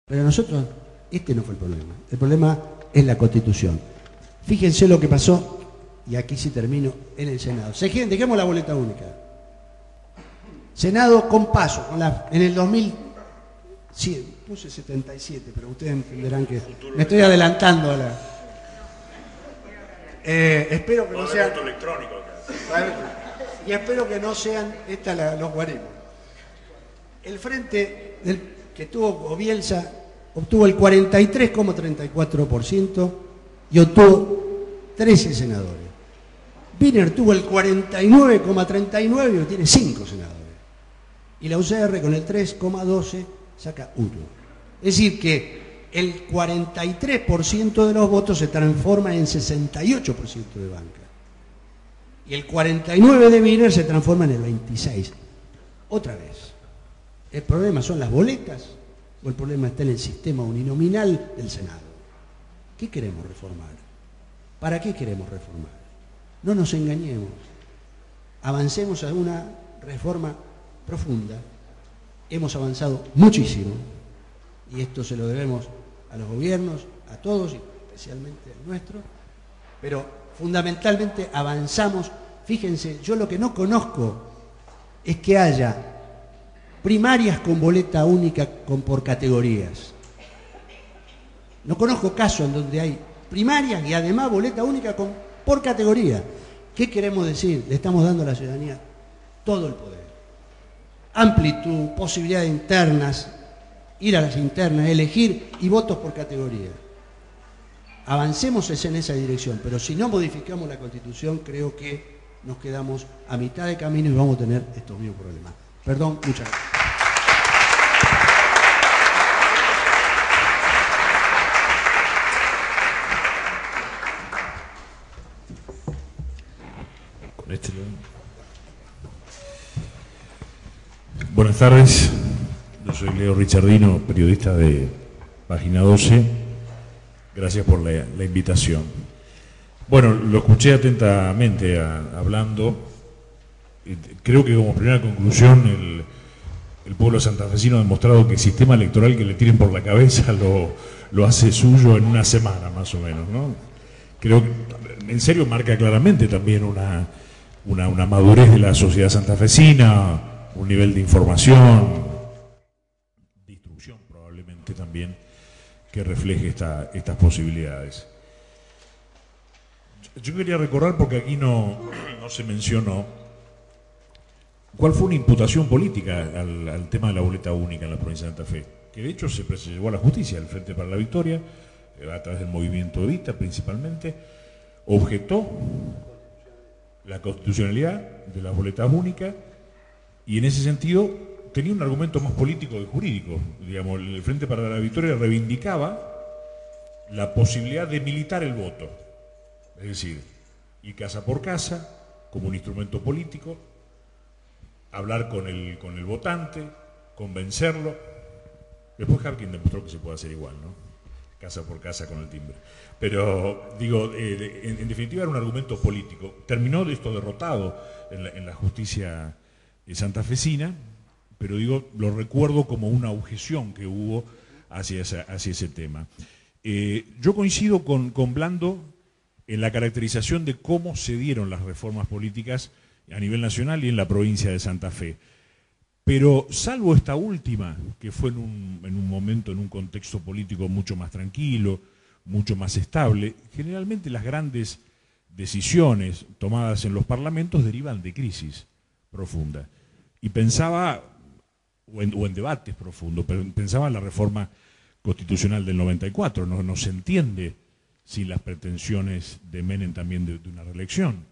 Pero nosotros, este no fue el problema. El problema es la Constitución. Fíjense lo que pasó, y aquí sí termino, en el Senado. Dejemos la boleta única. Senado con paso, en el 2000, sí, puse 77, pero ustedes entenderán que me estoy adelantando a la... espero que no sean... Y espero que no sean los guarismos. El frente que tuvo Bielsa obtuvo el 43,34% y obtuvo 13 senadores. Wiener tuvo el 49,39% y tiene 5 senadores. Y la UCR con el 3,12% saca 1. Es decir que el 43% de los votos se transforma en 68% de banca. Y el 49% de Wiener se transforma en el 26%. Otra vez. ¿El problema son las boletas o el problema está en el sistema uninominal del Senado? ¿Qué queremos reformar? ¿Para qué queremos reformar? No nos engañemos. Avancemos a una reforma profunda. Hemos avanzado muchísimo y esto se lo debemos a los gobiernos, a todos y especialmente al nuestro, pero fundamentalmente avanzamos. Fíjense, yo lo que no conozco es que haya primarias con boleta única por categorías. No conozco casos en donde hay primarias y además boleta única por categoría. ¿Qué queremos decir? Le estamos dando a la ciudadanía todo el poder. Amplitud, posibilidades internas, ir a las internas, elegir y votos por categoría. Avancemos en esa dirección, pero si no modificamos la Constitución, creo que nos quedamos a mitad de camino y vamos a tener estos mismos problemas. Perdón, muchas gracias. Buenas tardes, yo soy Leo Richardino, periodista de Página 12. Gracias por la invitación. Bueno, lo escuché atentamente hablando. Creo que como primera conclusión el pueblo santafesino ha demostrado que el sistema electoral que le tiren por la cabeza lo hace suyo en una semana más o menos, ¿no? Creo que en serio marca claramente también una madurez de la sociedad santafesina, un nivel de información, de instrucción probablemente también, que refleje estas posibilidades. Yo quería recordar, porque aquí no se mencionó, cuál fue una imputación política al tema de la boleta única en la provincia de Santa Fe, que de hecho se llevó a la justicia, el Frente para la Victoria, a través del movimiento Evita principalmente, objetó la constitucionalidad de las boletas únicas y en ese sentido tenía un argumento más político que jurídico. Digamos, el Frente para la Victoria reivindicaba la posibilidad de militar el voto, es decir, ir casa por casa como un instrumento político, hablar con el votante, convencerlo. Después Harkin demostró que se puede hacer igual, ¿no? Casa por casa con el timbre. Pero, digo, en definitiva era un argumento político. Terminó esto derrotado en la justicia santafesina, pero digo, lo recuerdo como una objeción que hubo hacia ese tema. Yo coincido con Blando en la caracterización de cómo se dieron las reformas políticas a nivel nacional y en la provincia de Santa Fe. Pero salvo esta última, que fue en un momento, en un contexto político mucho más tranquilo, mucho más estable, generalmente las grandes decisiones tomadas en los parlamentos derivan de crisis profundas. Y pensaba, o en debates profundos, pero pensaba en la reforma constitucional del 94, no se entiende sin las pretensiones de Menem también de una reelección.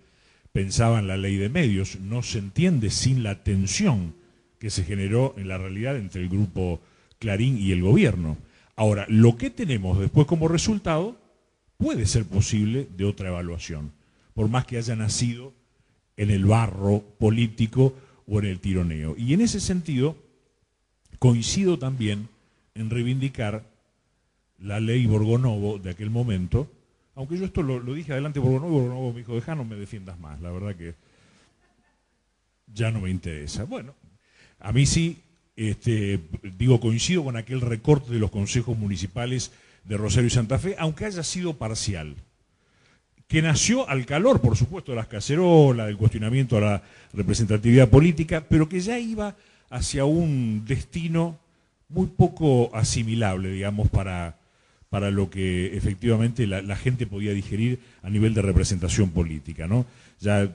Pensaba en la ley de medios, no se entiende sin la tensión que se generó en la realidad entre el grupo Clarín y el gobierno. Ahora, lo que tenemos después como resultado puede ser posible de otra evaluación, por más que haya nacido en el barro político o en el tironeo. Y en ese sentido, coincido también en reivindicar la ley Borgonovo de aquel momento, aunque yo esto lo dije adelante Borgonovo me dijo, deja, no me defiendas más, la verdad que ya no me interesa. Bueno, a mí sí Digo, coincido con aquel recorte de los consejos municipales de Rosario y Santa Fe, aunque haya sido parcial, que nació al calor, por supuesto, de las cacerolas, del cuestionamiento a la representatividad política, pero que ya iba hacia un destino muy poco asimilable, digamos, para lo que efectivamente la gente podía digerir a nivel de representación política, ¿no? Ya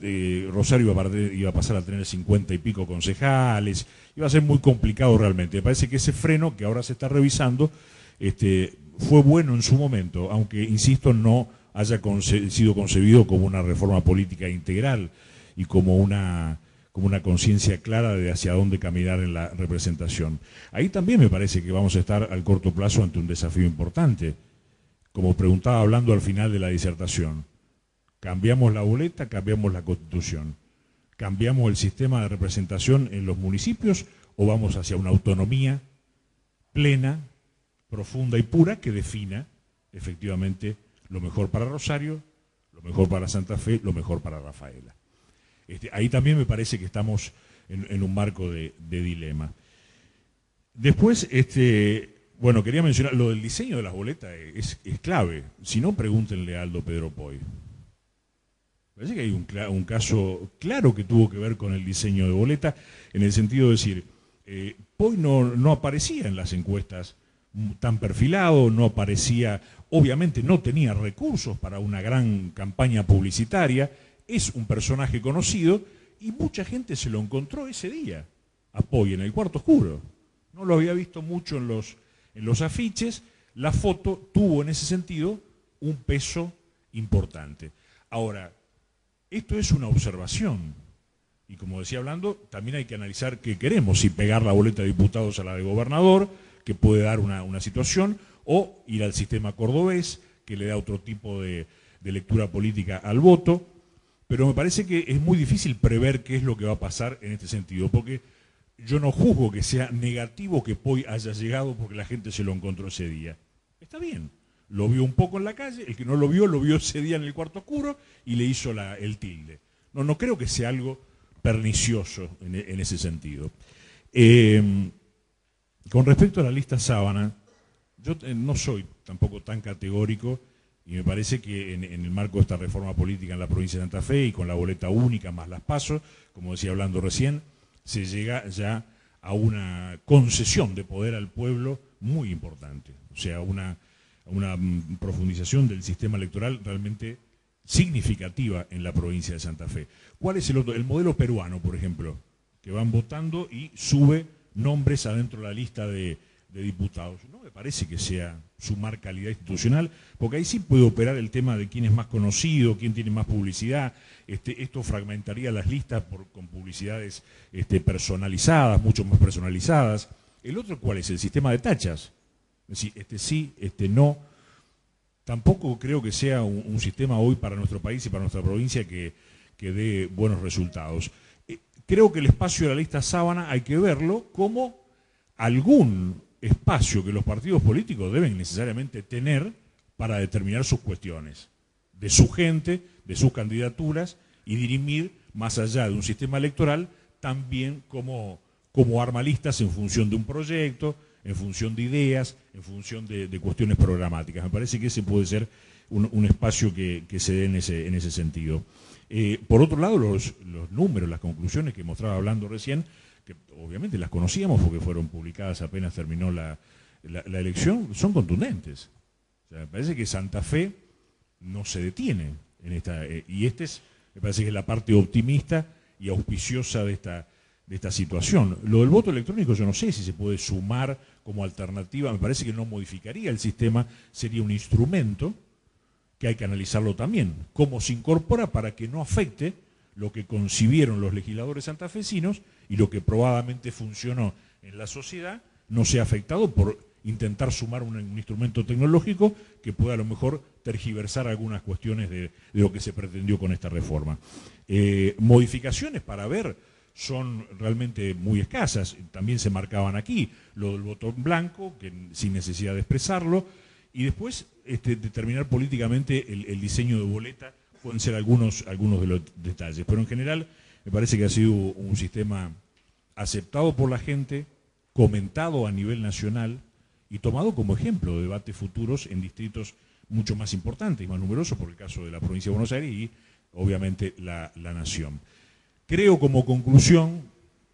Rosario iba a pasar a tener 50 y pico concejales, iba a ser muy complicado realmente. Me parece que ese freno que ahora se está revisando fue bueno en su momento, aunque, insisto, no haya sido concebido como una reforma política integral y como una conciencia clara de hacia dónde caminar en la representación. Ahí también me parece que vamos a estar al corto plazo ante un desafío importante. Como preguntaba hablando al final de la disertación, ¿cambiamos la boleta, cambiamos la Constitución? ¿Cambiamos el sistema de representación en los municipios o vamos hacia una autonomía plena, profunda y pura que defina efectivamente lo mejor para Rosario, lo mejor para Santa Fe, lo mejor para Rafaela? Ahí también me parece que estamos en un marco de dilema. Después, bueno, quería mencionar, lo del diseño de las boletas es clave. Si no, pregúntenle a Aldo Pedro Poy. Parece que hay un caso claro que tuvo que ver con el diseño de boleta, en el sentido de decir, Poy no aparecía en las encuestas tan perfilado, no aparecía, obviamente no tenía recursos para una gran campaña publicitaria, es un personaje conocido y mucha gente se lo encontró ese día, a Poy en el cuarto oscuro. No lo había visto mucho en los afiches. La foto tuvo en ese sentido un peso importante. Ahora, esto es una observación y, como decía hablando, también hay que analizar qué queremos, si pegar la boleta de diputados a la de gobernador, que puede dar una situación, o ir al sistema cordobés, que le da otro tipo de lectura política al voto. Pero me parece que es muy difícil prever qué es lo que va a pasar en este sentido, porque yo no juzgo que sea negativo que Poy haya llegado porque la gente se lo encontró ese día. Está bien, lo vio un poco en la calle, el que no lo vio ese día en el cuarto oscuro y le hizo el tilde. No creo que sea algo pernicioso en ese sentido. Con respecto a la lista Sábana, yo no soy tampoco tan categórico. Y me parece que en el marco de esta reforma política en la provincia de Santa Fe y con la boleta única más las PASO, como decía hablando recién, se llega ya a una concesión de poder al pueblo muy importante. O sea, una profundización del sistema electoral realmente significativa en la provincia de Santa Fe. ¿Cuál es el otro? El modelo peruano, por ejemplo, que van votando y sube nombres adentro de la lista de diputados. No me parece que sea sumar calidad institucional, porque ahí sí puede operar el tema de quién es más conocido, quién tiene más publicidad. Esto fragmentaría las listas con publicidades personalizadas, mucho más personalizadas. El otro, ¿cuál es? El sistema de tachas. Es decir, sí, no. Tampoco creo que sea un sistema hoy para nuestro país y para nuestra provincia que dé buenos resultados. Creo que el espacio de la lista Sábana hay que verlo como algún espacio que los partidos políticos deben necesariamente tener para determinar sus cuestiones, de su gente, de sus candidaturas, y dirimir, más allá de un sistema electoral, también como arma listas en función de un proyecto, en función de ideas, en función de cuestiones programáticas. Me parece que ese puede ser un espacio que se dé en ese sentido. Por otro lado, los números, las conclusiones que mostraba hablando recién, que obviamente las conocíamos porque fueron publicadas apenas terminó la elección, son contundentes. O sea, me parece que Santa Fe no se detiene en esta, y me parece que es la parte optimista y auspiciosa de esta situación. Lo del voto electrónico yo no sé si se puede sumar como alternativa, me parece que no modificaría el sistema, sería un instrumento que hay que analizarlo también, cómo se incorpora para que no afecte lo que concibieron los legisladores santafesinos y lo que probadamente funcionó en la sociedad, no sea afectado por intentar sumar un instrumento tecnológico que pueda a lo mejor tergiversar algunas cuestiones de lo que se pretendió con esta reforma. Modificaciones para ver son realmente muy escasas, también se marcaban aquí, lo del voto en blanco, que sin necesidad de expresarlo, y después determinar políticamente el diseño de boleta. Pueden ser algunos de los detalles, pero en general me parece que ha sido un sistema aceptado por la gente, comentado a nivel nacional y tomado como ejemplo de debates futuros en distritos mucho más importantes y más numerosos, por el caso de la provincia de Buenos Aires y obviamente la nación. Creo como conclusión,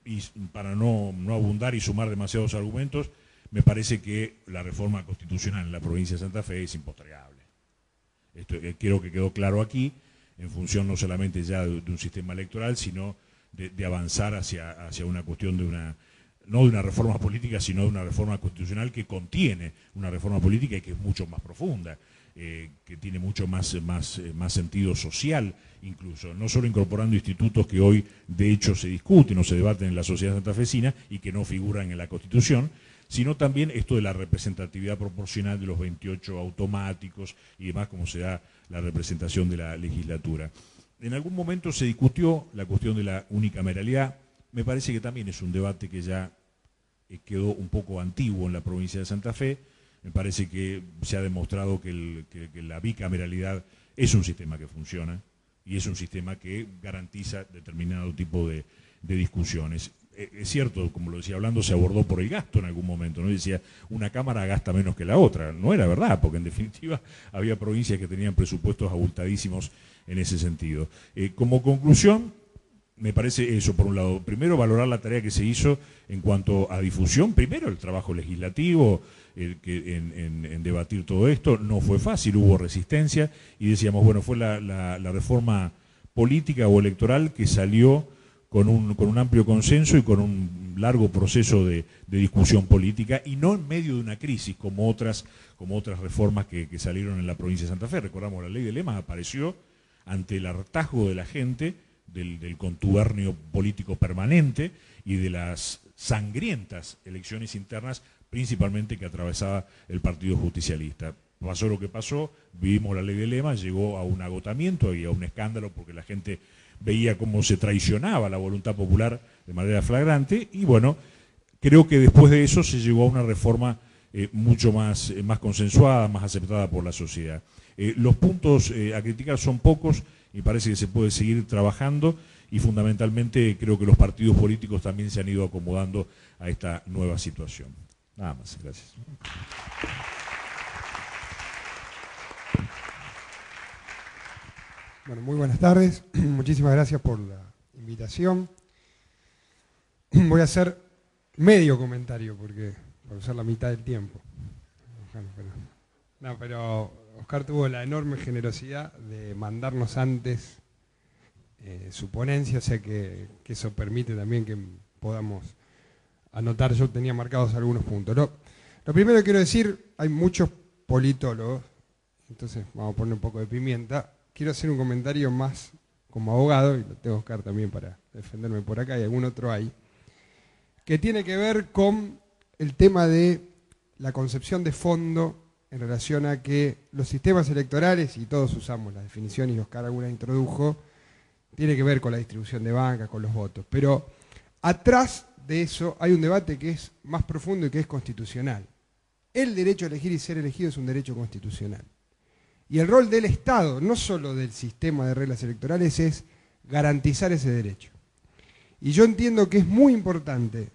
y para no abundar y sumar demasiados argumentos, me parece que la reforma constitucional en la provincia de Santa Fe es impostergable. Esto creo que quedó claro aquí, en función no solamente ya de un sistema electoral, sino de avanzar hacia una cuestión no de una reforma política, sino de una reforma constitucional que contiene una reforma política y que es mucho más profunda, que tiene mucho más sentido social incluso, no solo incorporando institutos que hoy de hecho se discuten o se debaten en la sociedad santafesina y que no figuran en la Constitución, sino también esto de la representatividad proporcional de los 28 automáticos y demás, como se da la representación de la legislatura. En algún momento se discutió la cuestión de la unicameralidad. Me parece que también es un debate que ya quedó un poco antiguo en la provincia de Santa Fe. Me parece que se ha demostrado que la bicameralidad es un sistema que funciona y es un sistema que garantiza determinado tipo de discusiones. Es cierto, como lo decía hablando, se abordó por el gasto en algún momento, ¿no? Decía, una cámara gasta menos que la otra. No era verdad, porque en definitiva había provincias que tenían presupuestos abultadísimos en ese sentido. Como conclusión, me parece eso, por un lado, primero valorar la tarea que se hizo en cuanto a difusión, primero el trabajo legislativo, en debatir todo esto, no fue fácil, hubo resistencia, y decíamos, bueno, fue la reforma política o electoral que salió con un amplio consenso y con un largo proceso de discusión política, y no en medio de una crisis como otras reformas que salieron en la provincia de Santa Fe. Recordamos, la ley de lemas apareció ante el hartazgo de la gente, del contubernio político permanente y de las sangrientas elecciones internas, principalmente que atravesaba el Partido Justicialista. Pasó lo que pasó, vivimos la ley de lemas, llegó a un agotamiento y a un escándalo porque la gente veía cómo se traicionaba la voluntad popular de manera flagrante, y bueno, creo que después de eso se llegó a una reforma mucho más consensuada, más aceptada por la sociedad. Los puntos a criticar son pocos, y parece que se puede seguir trabajando, y fundamentalmente creo que los partidos políticos también se han ido acomodando a esta nueva situación. Nada más, gracias. Bueno, muy buenas tardes. Muchísimas gracias por la invitación. Voy a hacer medio comentario, porque voy a usar la mitad del tiempo. Pero Oscar tuvo la enorme generosidad de mandarnos antes su ponencia, o sea que eso permite también que podamos anotar. Yo tenía marcados algunos puntos. Lo primero que quiero decir, hay muchos politólogos, entonces vamos a poner un poco de pimienta. Quiero hacer un comentario más como abogado, y lo tengo Oscar también para defenderme por acá, y algún otro hay, que tiene que ver con el tema de la concepción de fondo en relación a que los sistemas electorales, y todos usamos la definición y Oscar alguna introdujo, tiene que ver con la distribución de bancas, con los votos. Pero atrás de eso hay un debate que es más profundo y que es constitucional. El derecho a elegir y ser elegido es un derecho constitucional. Y el rol del Estado, no solo del sistema de reglas electorales, es garantizar ese derecho. Y yo entiendo que es muy importante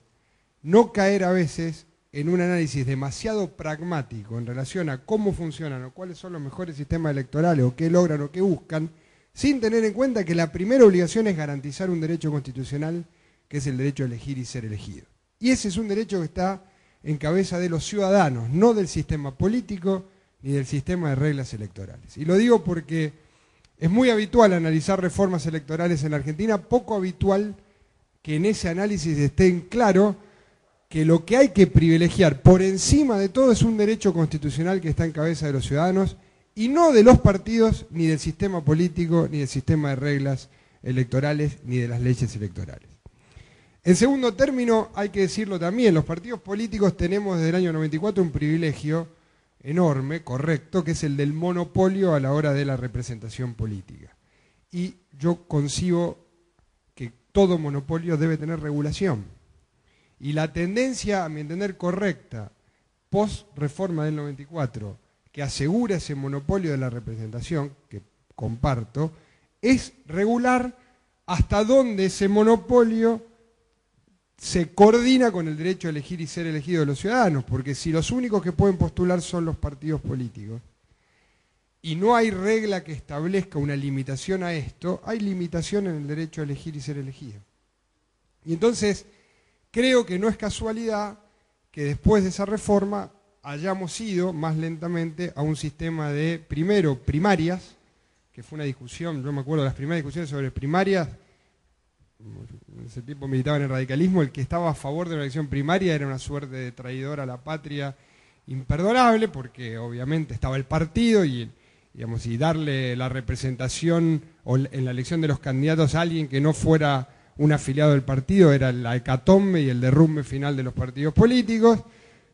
no caer a veces en un análisis demasiado pragmático en relación a cómo funcionan o cuáles son los mejores sistemas electorales o qué logran o qué buscan, sin tener en cuenta que la primera obligación es garantizar un derecho constitucional, que es el derecho a elegir y ser elegido. Y ese es un derecho que está en cabeza de los ciudadanos, no del sistema político ni del sistema de reglas electorales. Y lo digo porque es muy habitual analizar reformas electorales en la Argentina, poco habitual que en ese análisis esté en claro que lo que hay que privilegiar por encima de todo es un derecho constitucional que está en cabeza de los ciudadanos y no de los partidos, ni del sistema político, ni del sistema de reglas electorales, ni de las leyes electorales. En segundo término, hay que decirlo también, los partidos políticos tenemos desde el año 94 un privilegio enorme, correcto, que es el del monopolio a la hora de la representación política. Y yo concibo que todo monopolio debe tener regulación. Y la tendencia, a mi entender, correcta, post-reforma del 94, que asegura ese monopolio de la representación, que comparto, es regular hasta dónde ese monopolio se coordina con el derecho a elegir y ser elegido de los ciudadanos, porque si los únicos que pueden postular son los partidos políticos, y no hay regla que establezca una limitación a esto, hay limitación en el derecho a elegir y ser elegido. Y entonces, creo que no es casualidad que después de esa reforma hayamos ido más lentamente a un sistema de, primero, primarias, que fue una discusión, yo me acuerdo de las primeras discusiones sobre primarias, en ese tiempo militaba en el radicalismo, el que estaba a favor de la elección primaria era una suerte de traidor a la patria imperdonable, porque obviamente estaba el partido y, digamos, y darle la representación o en la elección de los candidatos a alguien que no fuera un afiliado del partido era la hecatombe y el derrumbe final de los partidos políticos.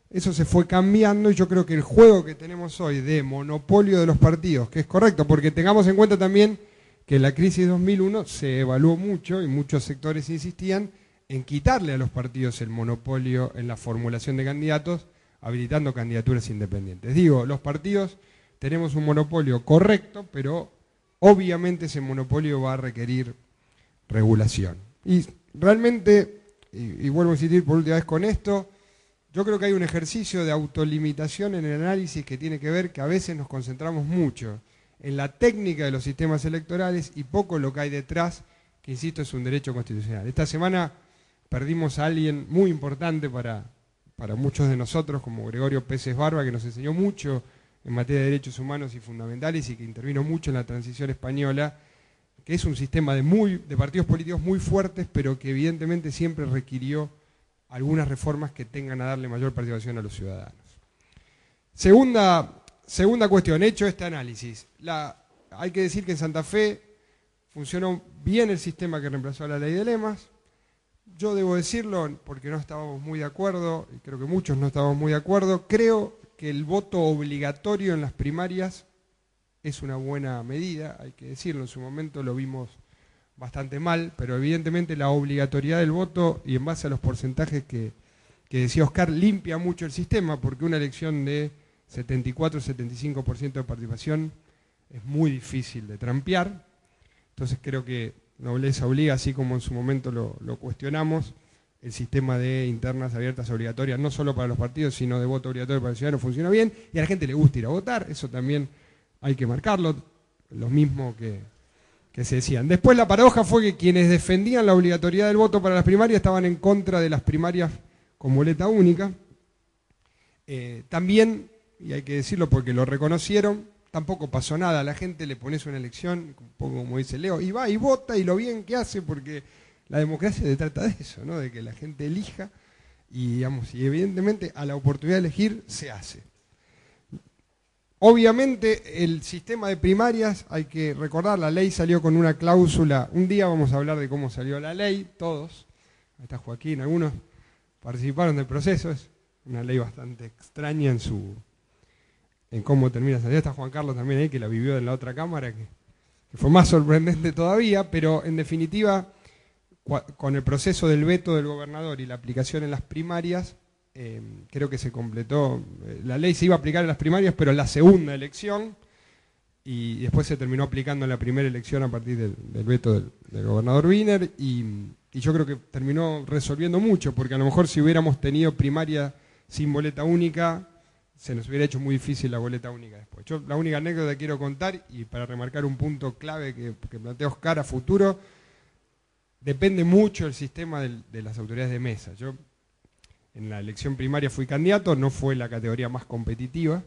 Eso se fue cambiando y yo creo que el juego que tenemos hoy de monopolio de los partidos, que es correcto, porque tengamos en cuenta también que en la crisis 2001 se evaluó mucho y muchos sectores insistían en quitarle a los partidos el monopolio en la formulación de candidatos, habilitando candidaturas independientes. Digo, los partidos tenemos un monopolio correcto, pero obviamente ese monopolio va a requerir regulación. Y realmente, y vuelvo a insistir por última vez con esto, yo creo que hay un ejercicio de autolimitación en el análisis que tiene que ver que a veces nos concentramos mucho en la técnica de los sistemas electorales y poco en lo que hay detrás, que insisto es un derecho constitucional. Esta semana perdimos a alguien muy importante para muchos de nosotros, como Gregorio Peces Barba, que nos enseñó mucho en materia de derechos humanos y fundamentales y que intervino mucho en la transición española, que es un sistema de partidos políticos muy fuertes, pero que evidentemente siempre requirió algunas reformas que tengan a darle mayor participación a los ciudadanos. Segunda cuestión, hecho este análisis. Hay que decir que en Santa Fe funcionó bien el sistema que reemplazó a la ley de lemas. Yo debo decirlo porque no estábamos muy de acuerdo, y creo que muchos no estábamos muy de acuerdo. Creo que el voto obligatorio en las primarias es una buena medida, hay que decirlo, en su momento lo vimos bastante mal, pero evidentemente la obligatoriedad del voto y en base a los porcentajes que decía Oscar, limpia mucho el sistema, porque una elección de 74-75% de participación es muy difícil de trampear. Entonces creo que nobleza obliga, así como en su momento lo cuestionamos, el sistema de internas abiertas obligatorias, no solo para los partidos, sino de voto obligatorio para los ciudadanos, funciona bien, y a la gente le gusta ir a votar, eso también hay que marcarlo, lo mismo que se decían. Después la paradoja fue que quienes defendían la obligatoriedad del voto para las primarias estaban en contra de las primarias con boleta única. También, y hay que decirlo porque lo reconocieron, tampoco pasó nada, a la gente le pones una elección, un poco como dice Leo, y va y vota y lo bien que hace, porque la democracia se trata de eso, ¿no? De que la gente elija y, digamos, y evidentemente a la oportunidad de elegir se hace. Obviamente el sistema de primarias, hay que recordar, la ley salió con una cláusula, un día vamos a hablar de cómo salió la ley, todos, ahí está Joaquín, algunos participaron del proceso, es una ley bastante extraña en cómo termina saliendo, está Juan Carlos también ahí, que la vivió en la otra cámara, que fue más sorprendente todavía, pero en definitiva, con el proceso del veto del gobernador y la aplicación en las primarias, creo que se completó, la ley se iba a aplicar en las primarias, pero en la segunda elección, y después se terminó aplicando en la primera elección a partir del veto del gobernador Wiener, y yo creo que terminó resolviendo mucho, porque a lo mejor si hubiéramos tenido primaria sin boleta única, se nos hubiera hecho muy difícil la boleta única después. Yo la única anécdota que quiero contar, y para remarcar un punto clave que plantea Oscar a futuro, depende mucho del sistema de las autoridades de mesa. Yo en la elección primaria fui candidato, no fue la categoría más competitiva,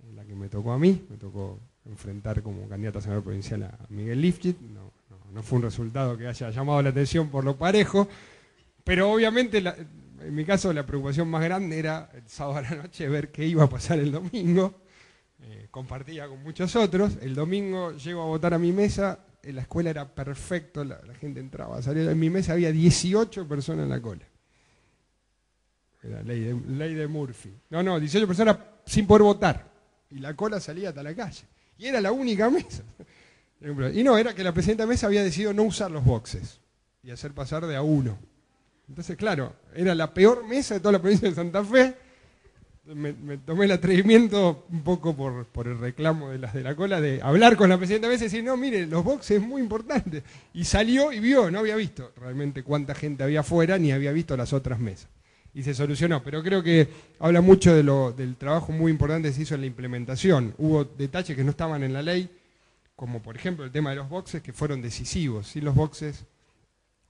en la que me tocó a mí, me tocó enfrentar como candidato a senador provincial a Miguel Lifchit, no fue un resultado que haya llamado la atención por lo parejo, pero obviamente en mi caso la preocupación más grande era el sábado a la noche ver qué iba a pasar el domingo, compartía con muchos otros, el domingo llego a votar a mi mesa, en la escuela era perfecto, la gente entraba, salía, en mi mesa había 18 personas en la cola. Era ley de Murphy. 18 personas sin poder votar. Y la cola salía hasta la calle. Y era la única mesa. Y no, era que la presidenta de mesa había decidido no usar los boxes y hacer pasar de a uno. Entonces, claro, era la peor mesa de toda la provincia de Santa Fe. me tomé el atrevimiento, un poco por el reclamo de las de la cola, de hablar con la presidenta a veces y decir, no, mire, los boxes es muy importante. Y salió y vio, no había visto realmente cuánta gente había afuera, ni había visto las otras mesas. Y se solucionó, pero creo que habla mucho del trabajo muy importante que se hizo en la implementación. Hubo detalles que no estaban en la ley, como por ejemplo el tema de los boxes, que fueron decisivos. Sin los boxes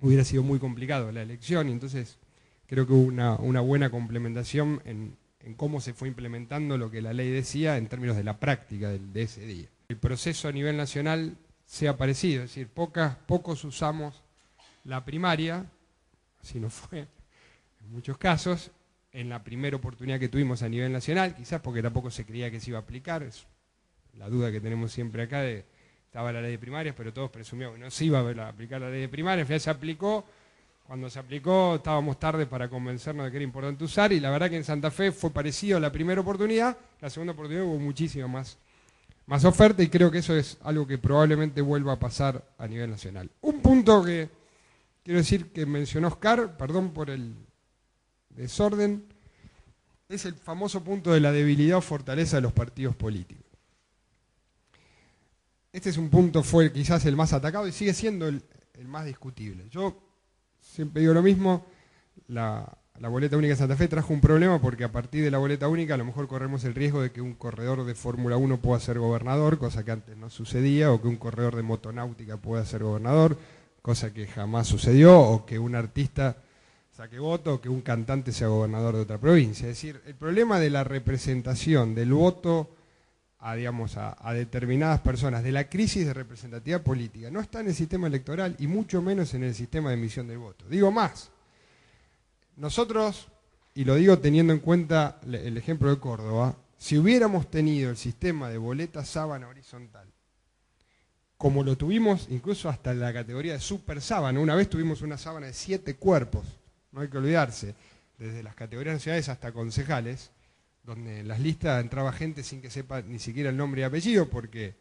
hubiera sido muy complicado la elección, y entonces creo que hubo una buena complementación en cómo se fue implementando lo que la ley decía en términos de la práctica de ese día. El proceso a nivel nacional sea parecido, es decir, pocos usamos la primaria, así no fue en muchos casos, en la primera oportunidad que tuvimos a nivel nacional, quizás porque tampoco se creía que se iba a aplicar, es la duda que tenemos siempre acá de estaba la ley de primarias, pero todos presumíamos que no se iba a aplicar la ley de primarias, al final se aplicó. Cuando se aplicó estábamos tarde para convencernos de que era importante usar, y la verdad que en Santa Fe fue parecido a la primera oportunidad. La segunda oportunidad hubo muchísima más oferta, y creo que eso es algo que probablemente vuelva a pasar a nivel nacional. Un punto que quiero decir que mencionó Oscar, perdón por el desorden, es el famoso punto de la debilidad o fortaleza de los partidos políticos. Este es un punto, fue quizás el más atacado y sigue siendo el más discutible. Yo siempre digo lo mismo, la boleta única de Santa Fe trajo un problema porque a partir de la boleta única a lo mejor corremos el riesgo de que un corredor de Fórmula 1 pueda ser gobernador, cosa que antes no sucedía, o que un corredor de motonáutica pueda ser gobernador, cosa que jamás sucedió, o que un artista saque voto, o que un cantante sea gobernador de otra provincia. Es decir, el problema de la representación del voto a determinadas personas, de la crisis de representatividad política, no está en el sistema electoral y mucho menos en el sistema de emisión del voto. Digo más, nosotros, y lo digo teniendo en cuenta el ejemplo de Córdoba, si hubiéramos tenido el sistema de boleta sábana horizontal, como lo tuvimos incluso hasta en la categoría de super sábana, una vez tuvimos una sábana de 7 cuerpos, no hay que olvidarse, desde las categorías nacionales hasta concejales, donde en las listas entraba gente sin que sepa ni siquiera el nombre y apellido, porque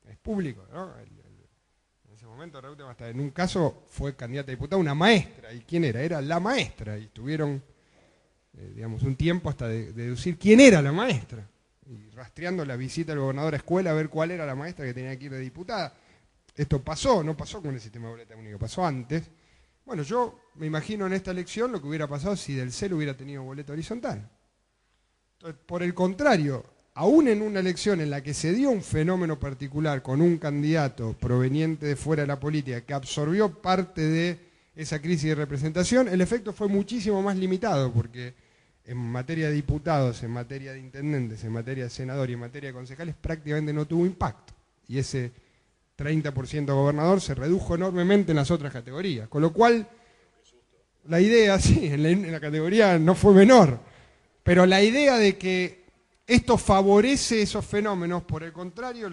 es público, ¿no? En ese momento, hasta en un caso fue candidata a diputada una maestra, ¿y quién era? Era la maestra, y tuvieron, un tiempo hasta de deducir quién era la maestra, y rastreando la visita del gobernador a escuela a ver cuál era la maestra que tenía que ir de diputada. Esto pasó, no pasó con el sistema de boleta única, pasó antes. Bueno, yo me imagino en esta elección lo que hubiera pasado si del CEL hubiera tenido boleta horizontal. Entonces, por el contrario, aún en una elección en la que se dio un fenómeno particular con un candidato proveniente de fuera de la política que absorbió parte de esa crisis de representación, el efecto fue muchísimo más limitado, porque en materia de diputados, en materia de intendentes, en materia de senadores y en materia de concejales prácticamente no tuvo impacto. Y ese 30% gobernador se redujo enormemente en las otras categorías. Con lo cual, la idea, sí, en la categoría no fue menor, pero la idea de que esto favorece esos fenómenos, por el contrario,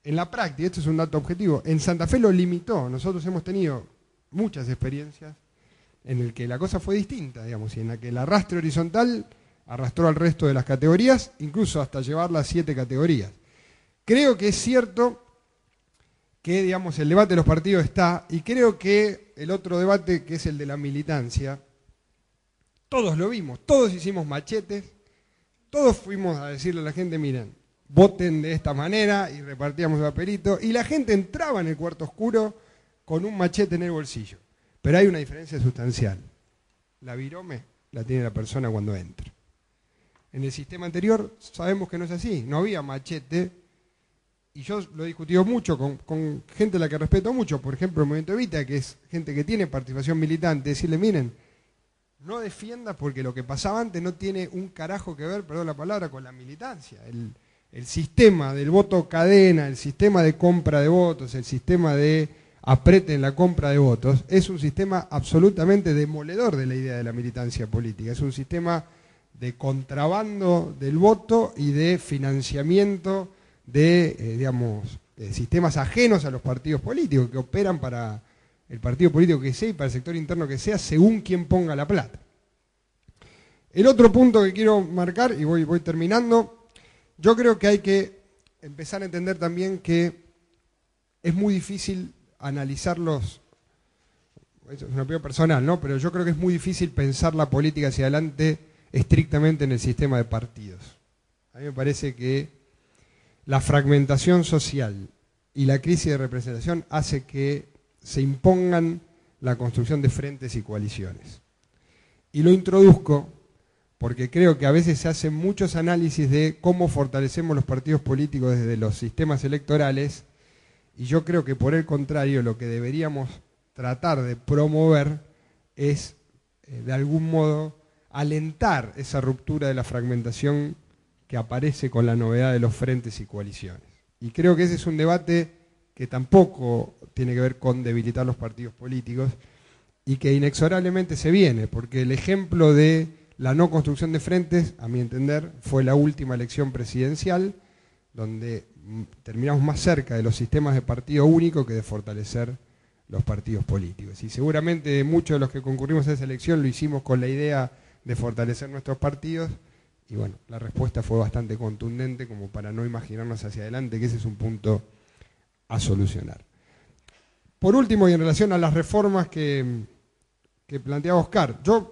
en la práctica, esto es un dato objetivo, en Santa Fe lo limitó. Nosotros hemos tenido muchas experiencias en el que la cosa fue distinta, y en la que el arrastre horizontal arrastró al resto de las categorías, incluso hasta llevarla a 7 categorías. Creo que es cierto que, el debate de los partidos está, y creo que el otro debate, que es el de la militancia, todos lo vimos, todos hicimos machetes, todos fuimos a decirle a la gente, miren, voten de esta manera, y repartíamos el papelito, y la gente entraba en el cuarto oscuro con un machete en el bolsillo. Pero hay una diferencia sustancial. La virome la tiene la persona cuando entra. En el sistema anterior sabemos que no es así, no había machete, y yo lo he discutido mucho con gente a la que respeto mucho, por ejemplo el Movimiento Evita, que es gente que tiene participación militante, decirle, miren, no defienda porque lo que pasaba antes no tiene un carajo que ver, perdón la palabra, con la militancia. El sistema del voto cadena, el sistema de compra de votos, el sistema de aprete en la compra de votos, es un sistema absolutamente demoledor de la idea de la militancia política. Es un sistema de contrabando del voto y de financiamiento de, sistemas ajenos a los partidos políticos, que operan para el partido político que sea y para el sector interno que sea, según quien ponga la plata. El otro punto que quiero marcar, y voy terminando, yo creo que hay que empezar a entender también que es muy difícil analizarlos, eso es una opinión personal, ¿no? Pero yo creo que es muy difícil pensar la política hacia adelante. estrictamente en el sistema de partidos. A mí me parece que la fragmentación social y la crisis de representación hace que se impongan la construcción de frentes y coaliciones. Y lo introduzco porque creo que a veces se hacen muchos análisis de cómo fortalecemos los partidos políticos desde los sistemas electorales, y yo creo que por el contrario lo que deberíamos tratar de promover es, de algún modo, alentar esa ruptura de la fragmentación que aparece con la novedad de los frentes y coaliciones. Y creo que ese es un debate que tampoco tiene que ver con debilitar los partidos políticos y que inexorablemente se viene, porque el ejemplo de la no construcción de frentes, a mi entender, fue la última elección presidencial, donde terminamos más cerca de los sistemas de partido único que de fortalecer los partidos políticos. Y seguramente muchos de los que concurrimos a esa elección lo hicimos con la idea de fortalecer nuestros partidos, y bueno, la respuesta fue bastante contundente como para no imaginarnos hacia adelante que ese es un punto a solucionar. Por último, y en relación a las reformas que planteaba Oscar, yo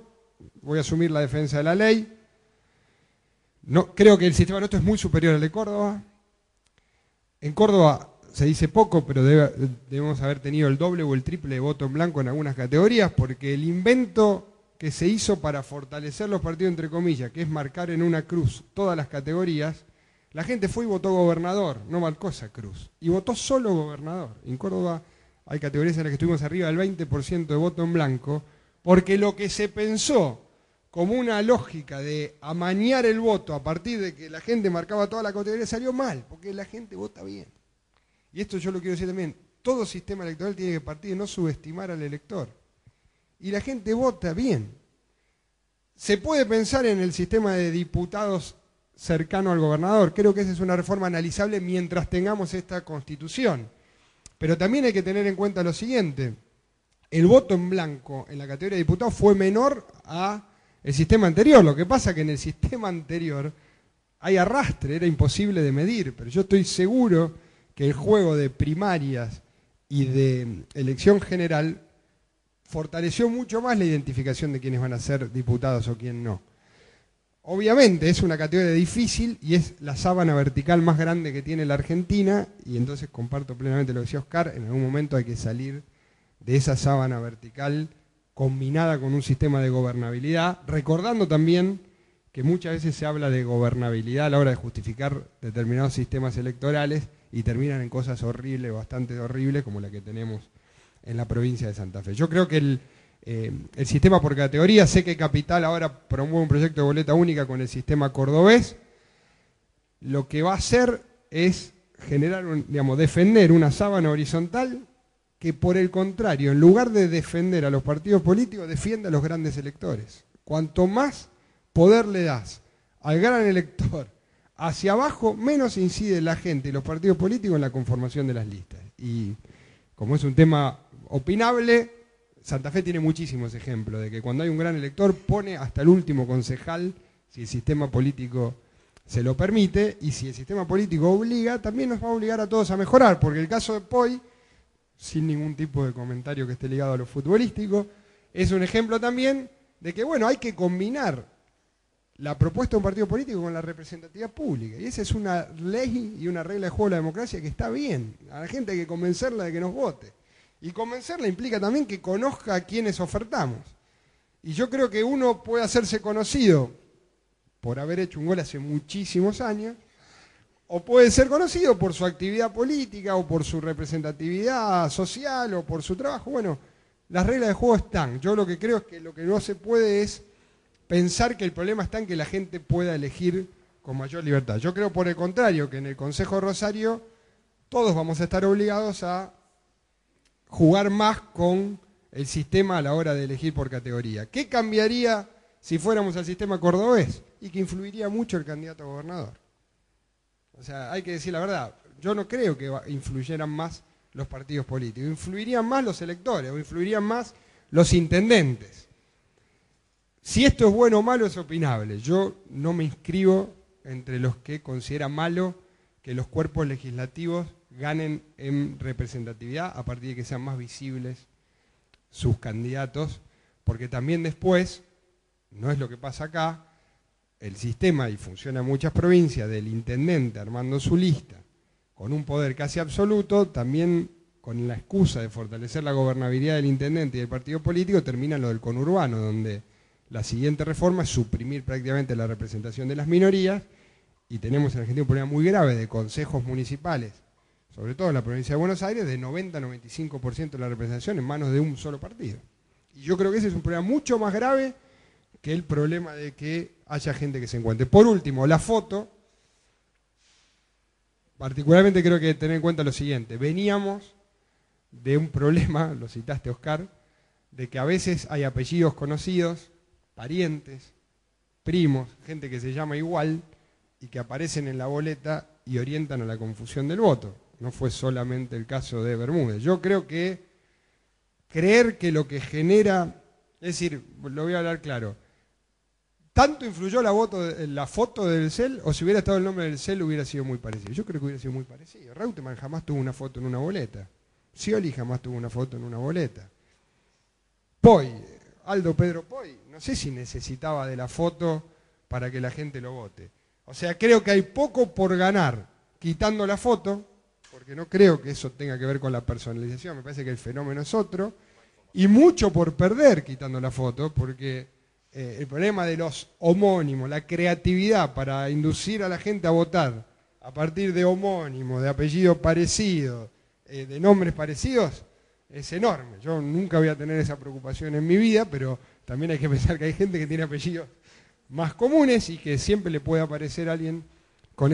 voy a asumir la defensa de la ley. No, creo que el sistema nuestro es muy superior al de Córdoba. En Córdoba se dice poco, pero debemos haber tenido el doble o el triple de voto en blanco en algunas categorías, porque el invento que se hizo para fortalecer los partidos, entre comillas, que es marcar en una cruz todas las categorías, la gente fue y votó gobernador, no marcó esa cruz, y votó solo gobernador. En Córdoba hay categorías en las que estuvimos arriba del 20% de voto en blanco, porque lo que se pensó como una lógica de amañar el voto a partir de que la gente marcaba toda la categoría salió mal, porque la gente vota bien. Y esto yo lo quiero decir también, todo sistema electoral tiene que partir de no subestimar al elector. Y la gente vota bien. Se puede pensar en el sistema de diputados cercano al gobernador, creo que esa es una reforma analizable mientras tengamos esta constitución. Pero también hay que tener en cuenta lo siguiente, el voto en blanco en la categoría de diputados fue menor a el sistema anterior. Lo que pasa es que en el sistema anterior hay arrastre, era imposible de medir, pero yo estoy seguro que el juego de primarias y de elección general fortaleció mucho más la identificación de quiénes van a ser diputados o quién no. Obviamente es una categoría difícil y es la sábana vertical más grande que tiene la Argentina, y entonces comparto plenamente lo que decía Oscar, en algún momento hay que salir de esa sábana vertical combinada con un sistema de gobernabilidad, recordando también que muchas veces se habla de gobernabilidad a la hora de justificar determinados sistemas electorales y terminan en cosas horribles, bastante horribles, como la que tenemos en la provincia de Santa Fe. Yo creo que el sistema por categoría, sé que Capital ahora promueve un proyecto de boleta única con el sistema cordobés, lo que va a hacer es generar, defender una sábana horizontal que por el contrario, en lugar de defender a los partidos políticos, defiende a los grandes electores. Cuanto más poder le das al gran elector hacia abajo, menos incide la gente y los partidos políticos en la conformación de las listas. Y como es un tema opinable, Santa Fe tiene muchísimos ejemplos de que cuando hay un gran elector pone hasta el último concejal, si el sistema político se lo permite, y si el sistema político obliga, también nos va a obligar a todos a mejorar, porque el caso de Poi, sin ningún tipo de comentario que esté ligado a lo futbolístico, es un ejemplo también de que, bueno, hay que combinar la propuesta de un partido político con la representatividad pública. Y esa es una ley y una regla de juego de la democracia que está bien. A la gente hay que convencerla de que nos vote. Y convencerla implica también que conozca a quienes ofertamos. Y yo creo que uno puede hacerse conocido por haber hecho un gol hace muchísimos años, o puede ser conocido por su actividad política, o por su representatividad social, o por su trabajo. Bueno, las reglas de juego están. Yo lo que creo es que lo que no se puede es pensar que el problema está en que la gente pueda elegir con mayor libertad. Yo creo, por el contrario, que en el Consejo de Rosario todos vamos a estar obligados a jugar más con el sistema a la hora de elegir por categoría. ¿Qué cambiaría si fuéramos al sistema cordobés? Y que influiría mucho el candidato a gobernador. O sea, hay que decir la verdad, yo no creo que influyeran más los partidos políticos, influirían más los electores, o influirían más los intendentes. Si esto es bueno o malo es opinable. Yo no me inscribo entre los que consideran malo que los cuerpos legislativos ganen en representatividad a partir de que sean más visibles sus candidatos, porque también después, no es lo que pasa acá, el sistema, y funciona en muchas provincias, del intendente armando su lista con un poder casi absoluto, también con la excusa de fortalecer la gobernabilidad del intendente y del partido político, termina lo del conurbano, donde la siguiente reforma es suprimir prácticamente la representación de las minorías, y tenemos en Argentina un problema muy grave de consejos municipales, sobre todo en la provincia de Buenos Aires, de 90-95% de la representación en manos de un solo partido. Y yo creo que ese es un problema mucho más grave que el problema de que haya gente que se encuentre. Por último, la foto. Particularmente creo que hay que tener en cuenta lo siguiente. Veníamos de un problema, lo citaste, Oscar, de que a veces hay apellidos conocidos, parientes, primos, gente que se llama igual y que aparecen en la boleta y orientan a la confusión del voto. No fue solamente el caso de Bermúdez. Yo creo que creer que lo que genera, es decir, lo voy a hablar claro, ¿tanto influyó la foto del CEL, o si hubiera estado el nombre del CEL hubiera sido muy parecido? Yo creo que hubiera sido muy parecido. Reutemann jamás tuvo una foto en una boleta. Scioli jamás tuvo una foto en una boleta. Poi, Aldo Pedro Poi, no sé si necesitaba de la foto para que la gente lo vote. O sea, creo que hay poco por ganar quitando la foto, porque no creo que eso tenga que ver con la personalización, me parece que el fenómeno es otro, y mucho por perder quitando la foto, porque el problema de los homónimos, la creatividad para inducir a la gente a votar a partir de homónimos, de apellidos parecidos, de nombres parecidos, es enorme. Yo nunca voy a tener esa preocupación en mi vida, pero también hay que pensar que hay gente que tiene apellidos más comunes y que siempre le puede aparecer alguien